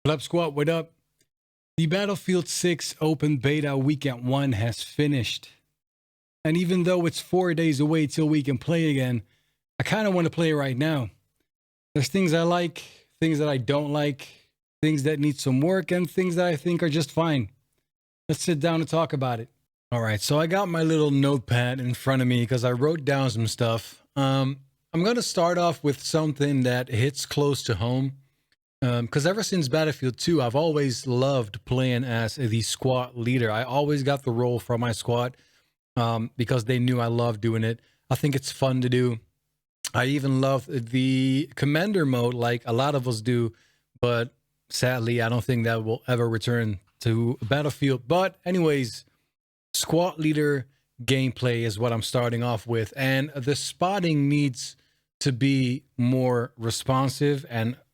Pleb Squad, what up? The Battlefield 6 Open Beta Weekend 1 has finished. And even though it's 4 days away till we can play again, I kind of want to play right now. There's things I like, things that I don't like, things that need some work, and things that I think are just fine. Let's sit down and talk about it. All right, so I got my little notepad in front of me because I wrote down some stuff. I'm going to start off with something that hits close to home. Because ever since Battlefield 2, I've always loved playing as the squad leader. I always got the role from my squad because they knew I loved doing it. I think it's fun to do. I even love the commander mode like a lot of us do, but sadly, I don't think that will ever return to Battlefield. But anyways, squad leader gameplay is what I'm starting off with. And the spotting needs to be more responsive and /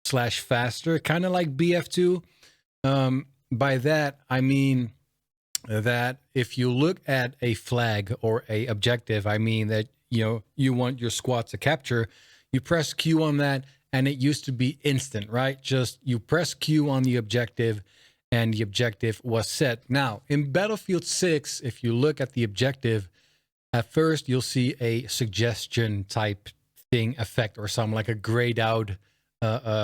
faster, kind of like BF2. By that, I mean that if you look at a flag or a objective, I mean that, you want your squad to capture, you press Q on that, and it used to be instant, right? Just you press Q on the objective, and the objective was set. Now, in Battlefield 6, if you look at the objective, at first you'll see a suggestion type thing effect or something like a grayed out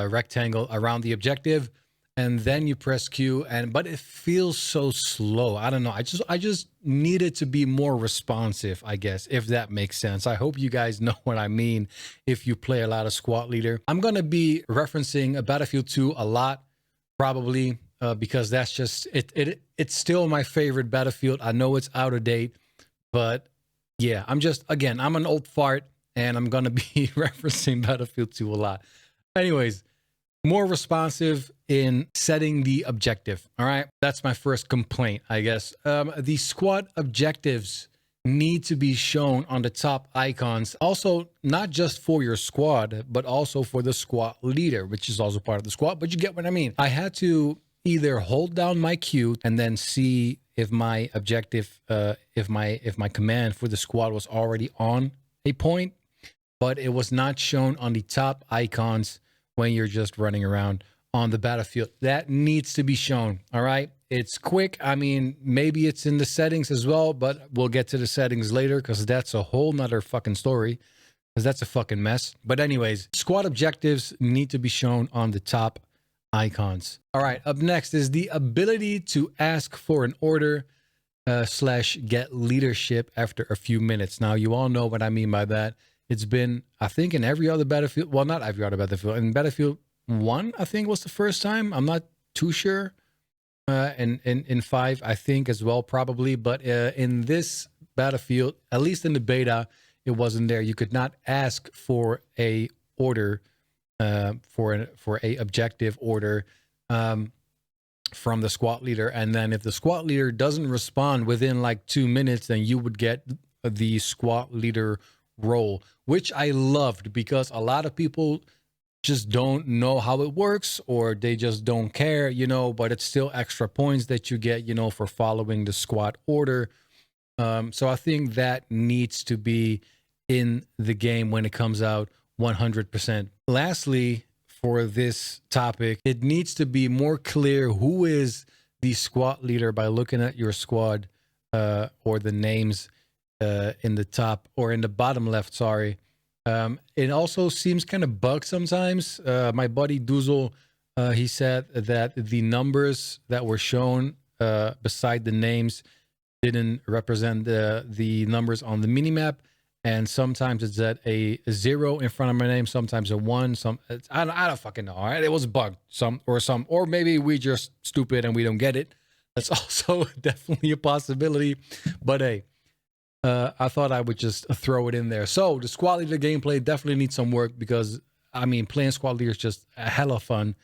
rectangle around the objective, and then you press Q, but it feels so slow. I don't know. I just need it to be more responsive, I guess, if that makes sense. I hope you guys know what I mean if you play a lot of squad leader. I'm gonna be referencing a Battlefield 2 a lot, probably, because that's just it's still my favorite Battlefield. I know it's out of date, but yeah, I'm an old fart, and I'm gonna be referencing Battlefield 2 a lot. Anyways, more responsive in setting the objective. All right, that's my first complaint, I guess. The squad objectives need to be shown on the top icons. Also, not just for your squad, but also for the squad leader, which is also part of the squad. But you get what I mean. I had to either hold down my Q and then see if my objective, if my command for the squad was already on a point, but it was not shown on the top icons when you're just running around on the battlefield. That needs to be shown, all right? It's quick. I mean, maybe it's in the settings as well, but we'll get to the settings later because that's a whole nother fucking story, because that's a fucking mess. But anyways, squad objectives need to be shown on the top icons. All right, up next is the ability to ask for an order / get leadership after a few minutes. Now, you all know what I mean by that. It's been, I think, in every other Battlefield. Well, not every other Battlefield. In Battlefield 1, I think, was the first time. I'm not too sure. In 5, I think, as well, probably. But in this Battlefield, at least in the beta, it wasn't there. You could not ask for a order, for a objective order from the squad leader. And then if the squad leader doesn't respond within like 2 minutes, then you would get the squad leader role, which I loved because a lot of people just don't know how it works, or they just don't care, but it's still extra points that you get, for following the squad order. So I think that needs to be in the game when it comes out 100%. Lastly, for this topic, it needs to be more clear who is the squad leader by looking at your squad or the names in the top or in the bottom left, sorry. It also seems kind of bugged sometimes. My buddy Duzel, he said that the numbers that were shown beside the names didn't represent the numbers on the minimap, and sometimes it's at a 0 in front of my name, sometimes a 1. I don't fucking know. All right, it was bugged, or maybe we just stupid and we don't get it. That's also definitely a possibility. But hey, I thought I would just throw it in there. So the squad leader gameplay definitely needs some work because, I mean, playing squad leader is just a hella fun,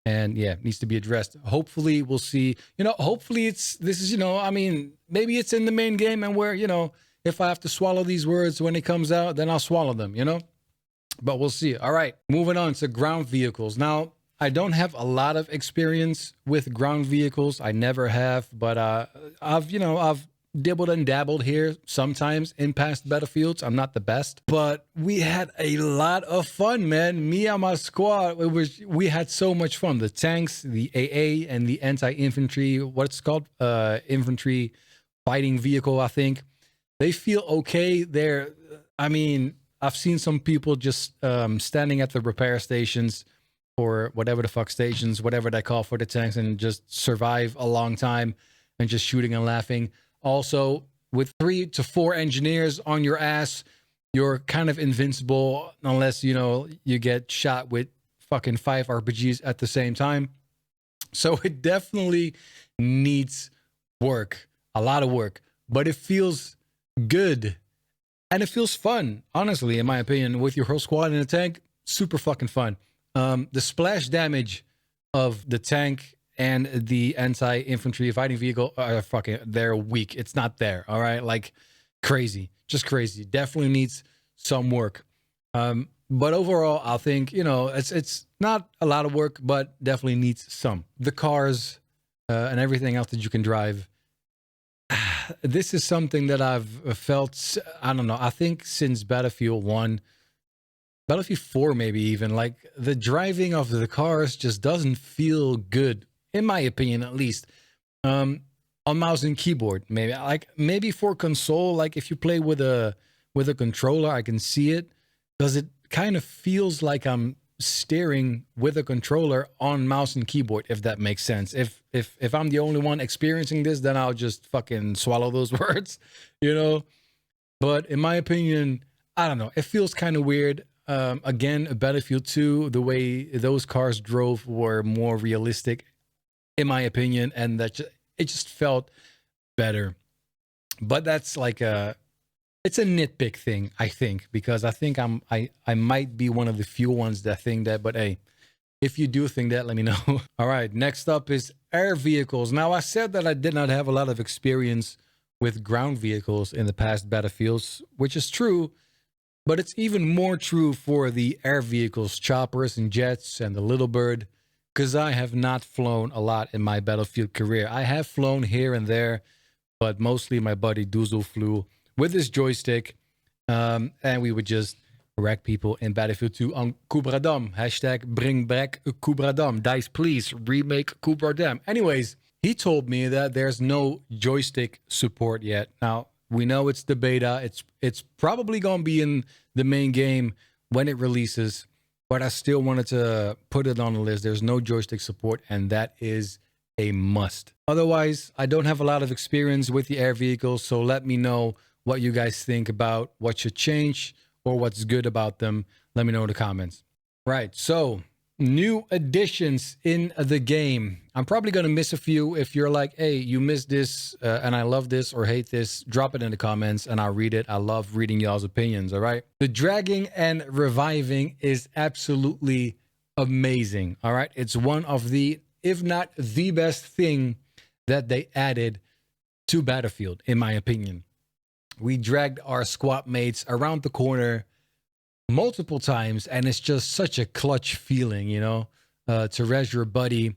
and yeah, it needs to be addressed. Hopefully we'll see, hopefully I mean, maybe it's in the main game, and where, if I have to swallow these words when it comes out, then I'll swallow them, but we'll see. All right, moving on to ground vehicles. Now, I don't have a lot of experience with ground vehicles. I never have, but I've dibbled and dabbled here sometimes in past Battlefields. I'm not the best, but we had a lot of fun, man. Me and my squad, we had so much fun. The tanks, the AA, and the anti-infantry, what's called? Infantry fighting vehicle, I think. They feel okay. I mean, I've seen some people just standing at the repair stations or whatever the fuck stations, whatever they call for the tanks, and just survive a long time and just shooting and laughing. Also, with 3 to 4 engineers on your ass, you're kind of invincible unless, you know, you get shot with fucking 5 RPGs at the same time. So it definitely needs work, a lot of work, but it feels good and it feels fun, honestly, in my opinion. With your whole squad in a tank, super fucking fun. The splash damage of the tank and the anti-infantry fighting vehicle are fucking, they're weak. It's not there, all right? Like, crazy, just crazy. Definitely needs some work. But overall, I think, you know, it's not a lot of work, but definitely needs some. The cars and everything else that you can drive. This is something that I've felt, I don't know, I think since Battlefield 1, Battlefield 4 maybe even, like the driving of the cars just doesn't feel good, in my opinion at least. On mouse and keyboard, maybe for console, like if you play with a controller, I can see it, because it kind of feels like I'm steering with a controller on mouse and keyboard, if that makes sense. If I'm the only one experiencing this, then I'll just fucking swallow those words, you know. But in my opinion, I don't know, it feels kind of weird. Again, Battlefield 2, the way those cars drove were more realistic, in my opinion, and it just felt better. But that's like it's a nitpick thing, I think, because I think I might be one of the few ones that think that. But hey, if you do think that, let me know. All right, next up is air vehicles. Now, I said that I did not have a lot of experience with ground vehicles in the past Battlefields, which is true. But it's even more true for the air vehicles, choppers and jets and the Little Bird, because I have not flown a lot in my Battlefield career. I have flown here and there, but mostly my buddy Duzel flew with his joystick, and we would just wreck people in Battlefield 2 on Kubradam. Hashtag bring back Kubradam. DICE, please remake Kubradam. Anyways, he told me that there's no joystick support yet. Now, we know it's the beta. It's probably going to be in the main game when it releases, but I still wanted to put it on the list. There's no joystick support, and that is a must. Otherwise, I don't have a lot of experience with the air vehicles, so let me know what you guys think about what should change or what's good about them. Let me know in the comments. Right, so new additions in the game. I'm probably going to miss a few. If you're like, hey, you missed this and I love this or hate this, drop it in the comments and I'll read it. I love reading y'all's opinions, all right? The dragging and reviving is absolutely amazing, all right? It's one of the, if not the best thing that they added to Battlefield, in my opinion. We dragged our squad mates around the corner multiple times, and it's just such a clutch feeling, you know, to res your buddy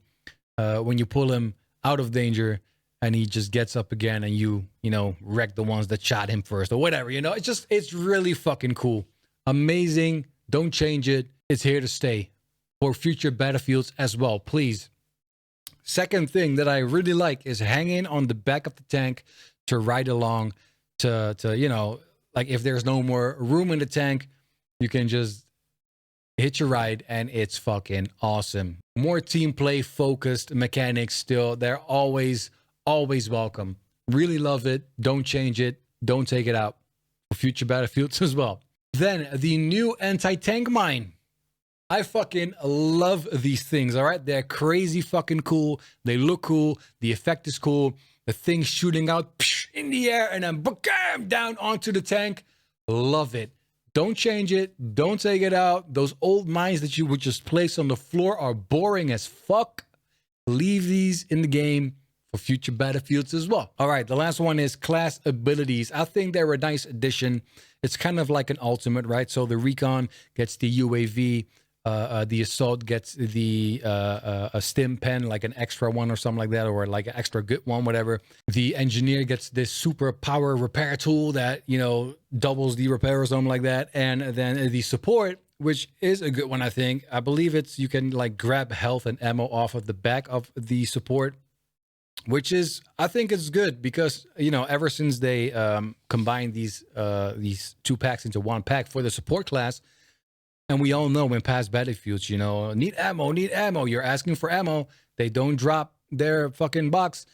when you pull him out of danger and he just gets up again and you know, wreck the ones that shot him first or whatever, you know. It's really fucking cool. Amazing. Don't change it. It's here to stay for future Battlefields as well, please. Second thing that I really like is hanging on the back of the tank to ride along to you know, like if there's no more room in the tank, you can just hitch a ride and it's fucking awesome. More team play focused mechanics still. They're always welcome. Really love it. Don't change it. Don't take it out for future Battlefields as well. Then the new anti-tank mine. I fucking love these things, all right? They're crazy fucking cool. They look cool. The effect is cool. The thing shooting out in the air and then bam, down onto the tank. Love it. Don't change it. Don't take it out. Those old mines that you would just place on the floor are boring as fuck. Leave these in the game for future Battlefields as well. All right, the last one is class abilities. I think they're a nice addition. It's kind of like an ultimate, right? So the recon gets the UAV the assault gets the a stim pen, like an extra one or something like that, or like an extra good one, whatever. The engineer gets this super power repair tool that, you know, doubles the repair or something like that. And then the support, which is a good one, I think. I believe it's, you can like grab health and ammo off of the back of the support, which is, I think it's good because, you know, ever since they combined these 2 packs into 1 pack for the support class. And we all know in past Battlefields, you know, need ammo. You're asking for ammo. They don't drop their fucking box.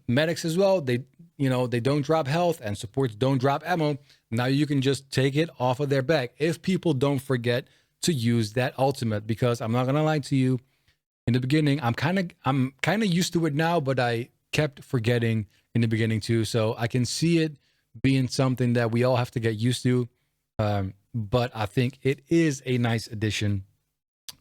Medics as well. They don't drop health, and supports don't drop ammo. Now you can just take it off of their back if people don't forget to use that ultimate. Because I'm not gonna lie to you, in the beginning, I'm kind of used to it now, but I kept forgetting in the beginning too. So I can see it being something that we all have to get used to. But I think it is a nice addition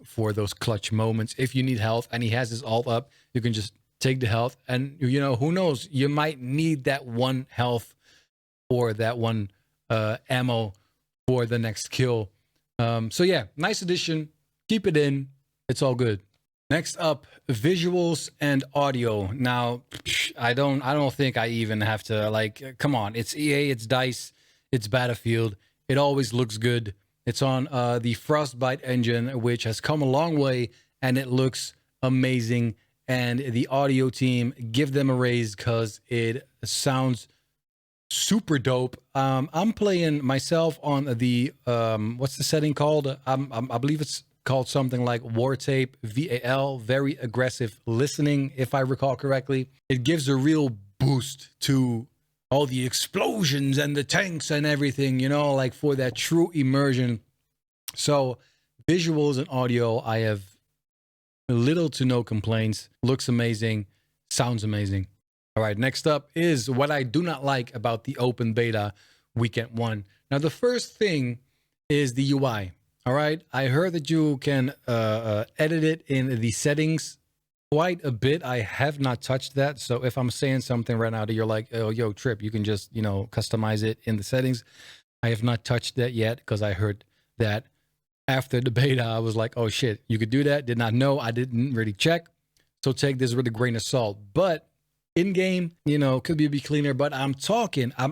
for those clutch moments. If you need health and he has his ult up, you can just take the health, and, you know, who knows, you might need that 1 health or that 1 ammo for the next kill. So yeah, nice addition. Keep it in. It's all good. Next up, visuals and audio. Now, I don't think I even have to, like, come on. It's EA, it's DICE, it's Battlefield. It always looks good. It's on the Frostbite engine, which has come a long way, and it looks amazing. And the audio team, give them a raise because it sounds super dope. I'm playing myself on the what's the setting called? I believe it's called something like War Tape VAL, very aggressive listening, if I recall correctly. It gives a real boost to all the explosions and the tanks and everything, you know, like for that true immersion. So visuals and audio, I have little to no complaints. Looks amazing, sounds amazing. All right, next up is what I do not like about the open beta weekend 1. Now, the first thing is the UI. All right, I heard that you can edit it in the settings quite a bit. I have not touched that. So if I'm saying something right now that you're like, oh, yo, Trip, you can just, you know, customize it in the settings. I have not touched that yet because I heard that after the beta. I was like, oh shit, you could do that. Did not know. I didn't really check. So take this with a grain of salt. But in game, you know, could be a bit cleaner. But I'm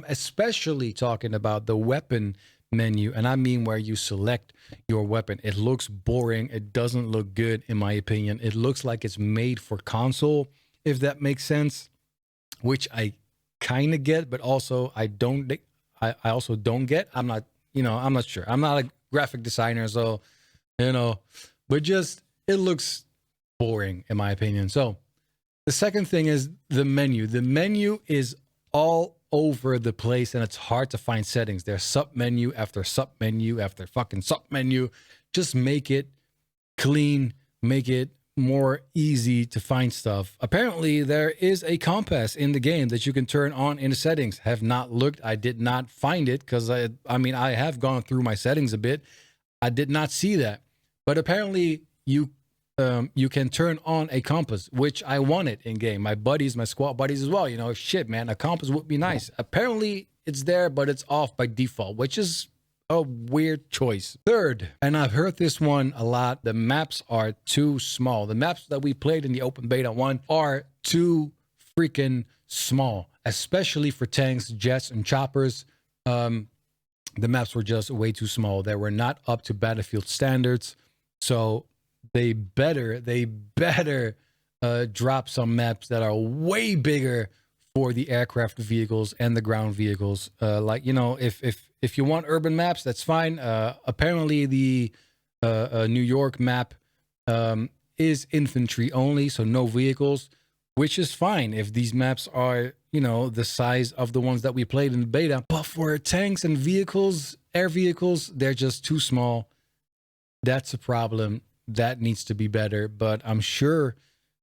especially talking about the weapon menu, and I mean where you select your weapon. It looks boring. It doesn't look good, in my opinion. It looks like it's made for console, if that makes sense, which I kind of get, but also I also don't get. I'm not sure. I'm not a graphic designer, so, you know, but just, it looks boring, in my opinion. So the second thing is the menu. The menu is all over the place, and it's hard to find settings. There's sub menu after sub menu after fucking sub menu. Just make it clean, make it more easy to find stuff. Apparently there is a compass in the game that you can turn on in the settings. Have not looked. I did not find it because I mean, I have gone through my settings a bit. I did not see that, but apparently you can turn on a compass, which I wanted in game. My buddies, my squad buddies as well, you know, shit, man, a compass would be nice. Apparently it's there, but it's off by default, which is a weird choice. Third, and I've heard this one a lot, the maps are too small. The maps that we played in the open beta 1 are too freaking small, especially for tanks, jets, and choppers. The maps were just way too small. They were not up to Battlefield standards. So they better drop some maps that are way bigger for the aircraft vehicles and the ground vehicles. Like, you know, if you want urban maps, that's fine. Apparently the New York map is infantry only, so no vehicles, which is fine if these maps are, you know, the size of the ones that we played in the beta. But for tanks and vehicles, air vehicles, they're just too small. That's a problem. That needs to be better. But I'm sure,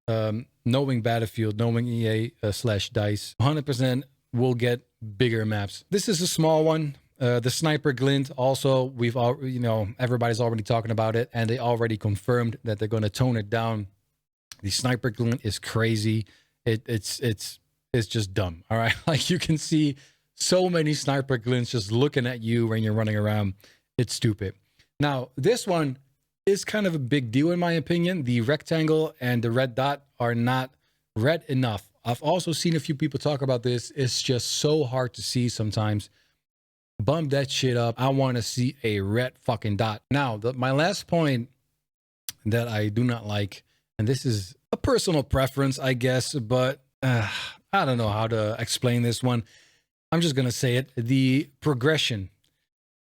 knowing Battlefield, knowing EA / DICE, 100% will get bigger maps. This is a small one. The sniper glint also, we've all, you know, everybody's already talking about it, and they already confirmed that they're going to tone it down. The sniper glint is crazy. It's just dumb. All right, like you can see so many sniper glints just looking at you when you're running around. It's stupid. Now this one, is kind of a big deal in my opinion. The rectangle and the red dot are not red enough. I've also seen a few people talk about this. It's just so hard to see sometimes. Bump that shit up. I want to see a red fucking dot. Now, my last point that I do not like, and this is a personal preference, I guess, but I don't know how to explain this one. I'm just going to say it. The progression.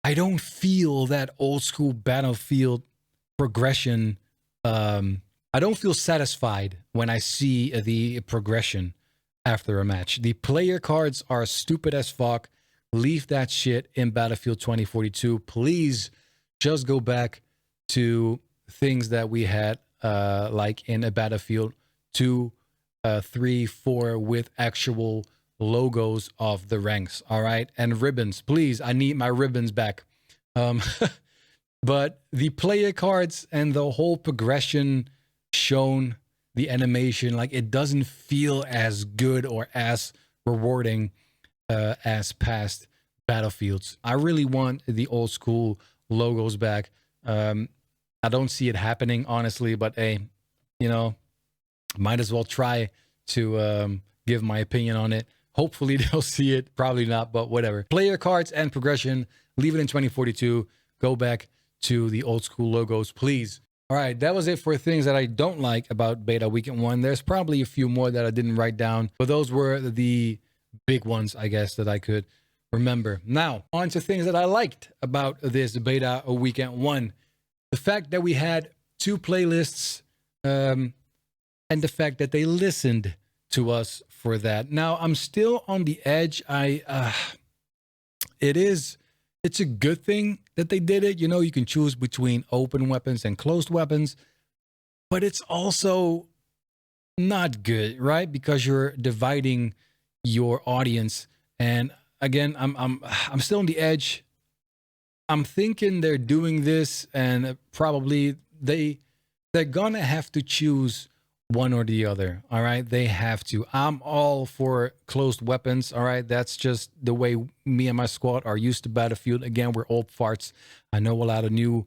I don't feel that old school Battlefield progression. I don't feel satisfied when I see the progression after a match. The player cards are stupid as fuck. Leave that shit in Battlefield 2042. Please just go back to things that we had like in a Battlefield 2, 3, 4 with actual logos of the ranks. All right. And ribbons. Please, I need my ribbons back. But the player cards and the whole progression shown, the animation, like it doesn't feel as good or as rewarding as past Battlefields. I really want the old school logos back. I don't see it happening, honestly, but hey, you know, might as well try to give my opinion on it. Hopefully they'll see it. Probably not, but whatever. Player cards and progression, leave it in 2042. Go back to the old school logos, please. All right, that was it for things that I don't like about Beta Weekend 1. There's probably a few more that I didn't write down, but those were the big ones, I guess, that I could remember. Now, on to things that I liked about this Beta Weekend 1. The fact that we had 2 playlists and the fact that they listened to us for that. Now, I'm still on the edge. It's a good thing that they did it. You know, you can choose between open weapons and closed weapons, but it's also not good, right? Because you're dividing your audience. And again, I'm still on the edge. I'm thinking they're doing this, and probably they're gonna have to choose one or the other. All right, they have to. I'm all for closed weapons. All right, that's just the way me and my squad are used to Battlefield. Again, we're old farts. I know a lot of new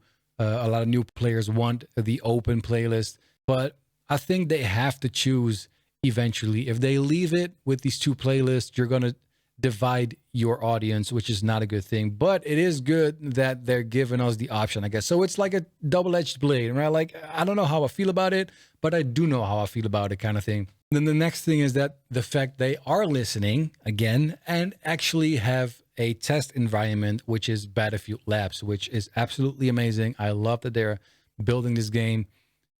players want the open playlist, but I think they have to choose eventually. If they leave it with these 2 playlists, you're gonna divide your audience, which is not a good thing. But it is good that they're giving us the option, I guess. So it's like a double-edged blade, right? Like, I don't know how I feel about it, but I do know how I feel about it, kind of thing. Then the next thing is that the fact they are listening again and actually have a test environment, which is Battlefield Labs, which is absolutely amazing. I love that they're building this game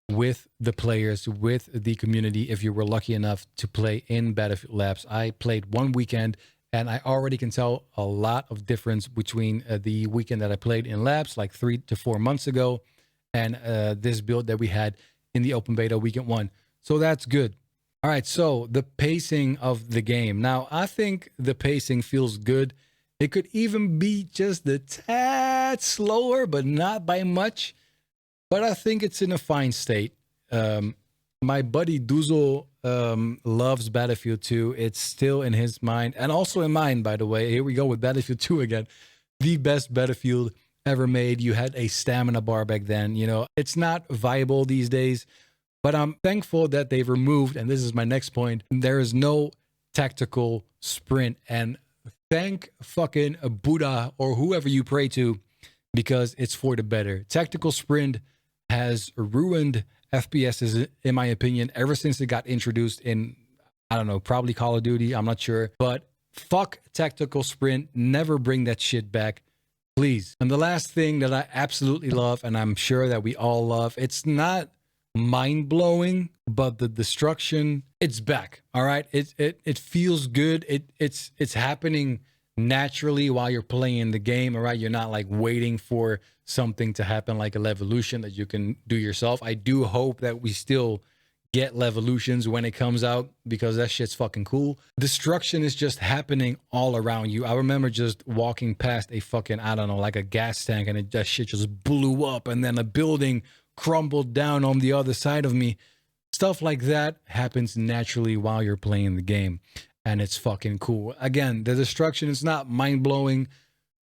with the players, with the community. If you were lucky enough to play in Battlefield Labs, I played 1 weekend, and I already can tell a lot of difference between the weekend that I played in Labs like 3 to 4 months ago and this build that we had in the open beta weekend 1. So that's good. All right, so the pacing of the game. Now, I think the pacing feels good. It could even be just a tad slower, but not by much. But I think it's in a fine state. My buddy Duzel loves Battlefield 2. It's still in his mind, and also in mine, by the way. Here we go with Battlefield 2 again. The best Battlefield ever made. You had a stamina bar back then. You know, it's not viable these days, but I'm thankful that they've removed, and this is my next point, there is no tactical sprint. And thank fucking Buddha or whoever you pray to, because it's for the better. Tactical sprint has ruined FPSs, in my opinion, ever since it got introduced in, I don't know, probably Call of Duty. I'm not sure. But fuck tactical sprint. Never bring that shit back, please. And the last thing that I absolutely love, and I'm sure that we all love, it's not mind-blowing, but the destruction, it's back. All right. It feels good. It's happening naturally while you're playing the game. All right. You're not like waiting for something to happen like a Levolution that you can do yourself. I do hope that we still get Levolutions when it comes out, because that shit's fucking cool. Destruction is just happening all around you. I remember just walking past a fucking, I don't know, like a gas tank, and that shit just blew up, and then a building crumbled down on the other side of me. Stuff like that happens naturally while you're playing the game, and it's fucking cool. Again, the destruction is not mind-blowing,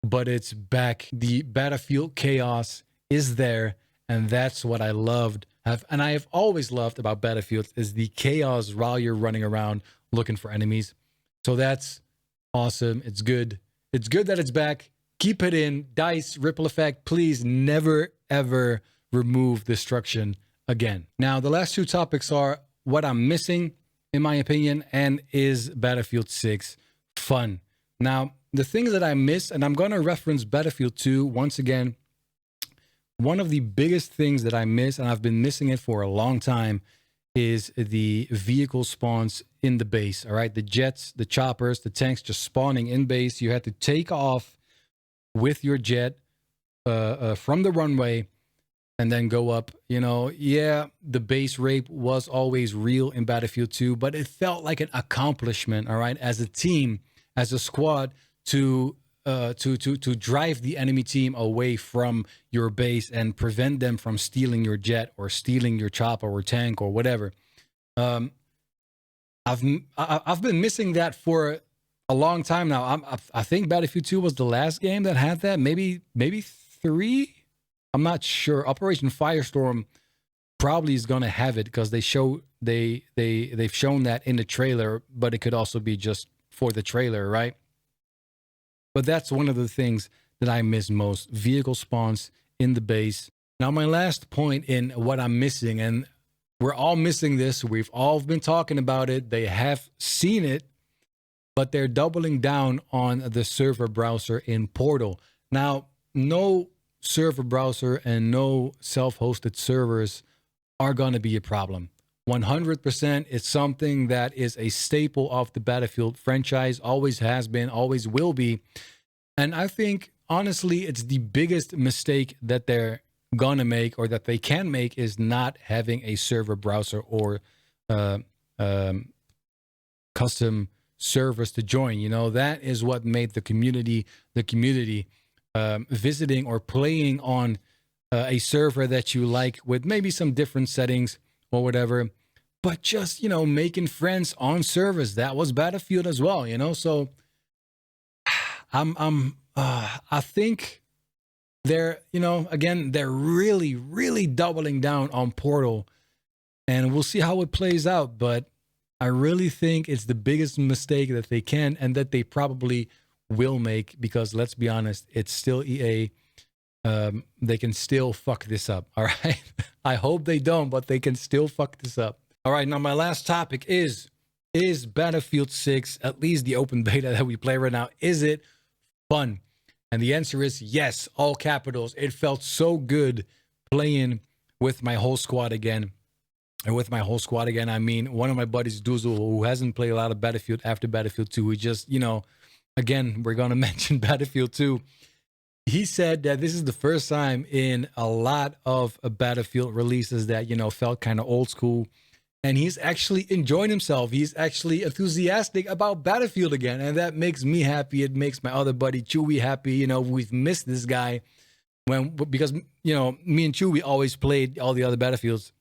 but it's back. The Battlefield chaos is there, And that's what I loved. And I have always loved about Battlefield is the chaos while you're running around looking for enemies. So that's awesome. It's good. It's good that it's back. Keep it in. Dice, ripple effect. Please never, ever remove destruction again. Now, the last two topics are what I'm missing, in my opinion, and is Battlefield 6 fun? Now, the things that I miss, and I'm going to reference Battlefield 2 once again. One of the biggest things that I miss, and I've been missing it for a long time, is the vehicle spawns in the base. All right, the jets, the choppers, the tanks just spawning in base. You had to take off with your jet from the runway and then go up. You know, yeah, the base rape was always real in Battlefield 2, but it felt like an accomplishment, all right, as a team, as a squad, to drive the enemy team away from your base and prevent them from stealing your jet or stealing your chopper or tank or whatever. I've been missing that for a long time now. I think Battlefield 2 was the last game that had that. Maybe 3. I'm not sure. Operation Firestorm probably is gonna have it because they've shown that in the trailer, but it could also be just for the trailer, right? But that's one of the things that I miss most, vehicle spawns in the base. Now, my last point in what I'm missing, and we're all missing this, we've all been talking about it, they have seen it, but they're doubling down on the server browser in Portal. Now, no server browser and no self-hosted servers are going to be a problem. 100%, it's something that is a staple of the Battlefield franchise, always has been, always will be. And I think, honestly, it's the biggest mistake that they're gonna make or that they can make is not having a server browser or custom servers to join. You know, that is what made the community visiting or playing on a server that you like with maybe some different settings or whatever, but just, you know, making friends on servers. That was Battlefield as well, you know. So I think they're, you know, again, they're really doubling down on Portal, and we'll see how it plays out. But I really think it's the biggest mistake that they can and that they probably will make, because let's be honest, it's still EA. They can still fuck this up. All right. I hope they don't, but they can still fuck this up. All right. Now, my last topic is Battlefield 6, at least the open beta that we play right now, is it fun? And the answer is yes, all capitals. It felt so good playing with my whole squad again. And with my whole squad again, I mean, one of my buddies, Duzel, who hasn't played a lot of Battlefield after Battlefield 2, we just, you know, again, we're going to mention Battlefield 2. He said that this is the first time in a lot of Battlefield releases that, you know, felt kind of old school. And he's actually enjoying himself. He's actually enthusiastic about Battlefield again. And that makes me happy. It makes my other buddy Chewy happy. You know, we've missed this guy because, you know, me and Chewy always played all the other Battlefields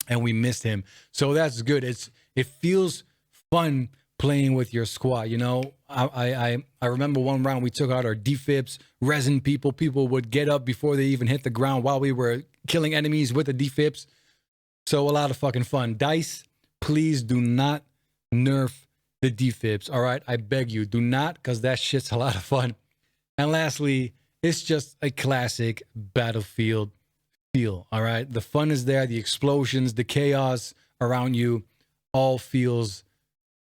and we missed him. So that's good. It feels fun playing with your squad. You know, I remember one round we took out our defibs, resin people. People would get up before they even hit the ground while we were killing enemies with the defibs. So a lot of fucking fun. DICE, please do not nerf the defibs. All right, I beg you, do not, because that shit's a lot of fun. And lastly, it's just a classic Battlefield feel. All right, the fun is there, the explosions, the chaos around you, all feels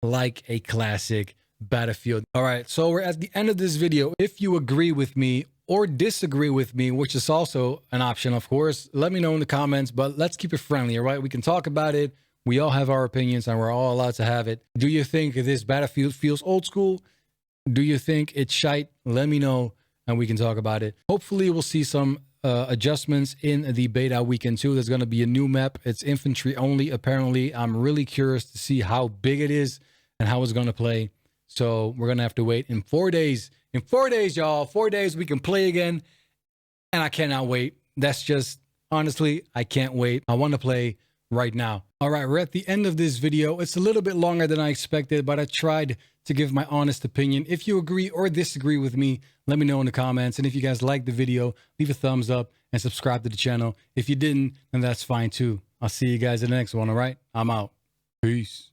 like a classic Battlefield. All right, so we're at the end of this video. If you agree with me or disagree with me, which is also an option, of course, let me know in the comments, but let's keep it friendly, all right? We can talk about it. We all have our opinions and we're all allowed to have it. Do you think this Battlefield feels old school? Do you think it's shite? Let me know and we can talk about it. Hopefully we'll see some adjustments in the beta weekend 2. There's going to be a new map. It's infantry only, apparently. I'm really curious to see how big it is and how it's going to play. So we're going to have to wait in 4 days. In 4 days, y'all, 4 days, we can play again. And I cannot wait. That's just, honestly, I can't wait. I want to play right now. All right, we're at the end of this video. It's a little bit longer than I expected, but I tried to give my honest opinion. If you agree or disagree with me, let me know in the comments. And if you guys liked the video, leave a thumbs up and subscribe to the channel. If you didn't, then that's fine too. I'll see you guys in the next one, all right? I'm out. Peace.